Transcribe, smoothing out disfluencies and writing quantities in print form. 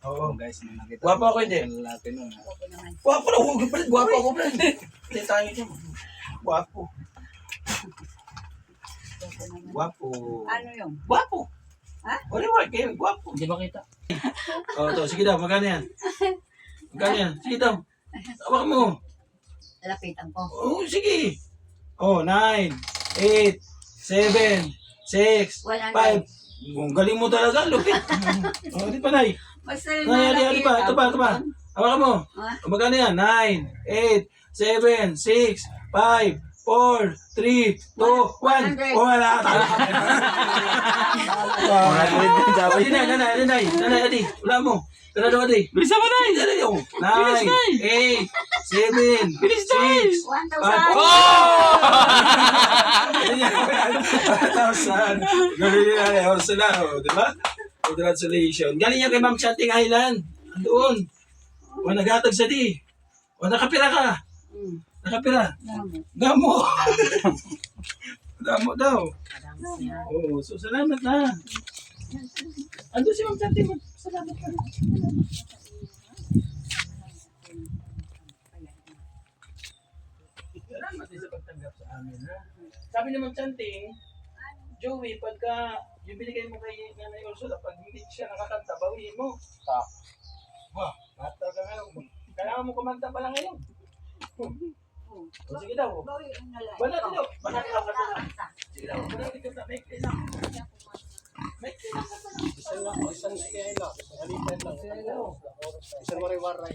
Oo. Guys, may nakita. Guwapo ako, hindi? Lalaki nun. Okay naman. Guwapo na, huwag pa rin. Guwapo ako pa rin. Hindi tayo dyan. Guwapo. Okay naman. Guwapo. Ano yun? Guwapo. Ha? O, reward kayo. Guwapo. Hindi ba kita? O, to. Sige daw. Magkano yan? Magkano yan? Sige daw. Tawag mo. Lapitan ko. Oh, sige. Oh, 9, 8, 7, 6, 5. Ang galing mo talaga, lupit. Oh, di pa, Nay. Basta Nay, di pa. Ito pa. Hawakan mo. Ha? Magkano yan? 9, 8, 7, 6, 5, 4, 3, 2, 1. Oh, wala. Nanay, Adi. Wala mo. Tara daw, Adi. Bilisan mo, Nay! 9, 8, 7, 6, 5. 1,000. Oh! 1,000. Galing nila. Oras na. Di ba? Congratulations. Galing niya kay Ma'am Chanting Island. Doon. O naghatag sa di. O nakapira ka. Nakapira. Gamo. Gamo daw. Oo. So salamat na. Ando si Ma'am Chanting. Salamat ka. Salamat din sa pagtanggap sa amin, ha? Sabi ni Ma'am Chanting, Joey, pagka yung binigay mo kay Nanay Ursula, pag hindi siya nakakanta, bawiin mo. Ha, bata ka ngayon. Kailangan mo kumanta pala ngayon. O, sige daw. Banati daw. Banati daw. Sige daw. Banati ka sa make lang. Make lang ka pala. Isang kaya lang. Isang halitan lang. Isang wari-waray.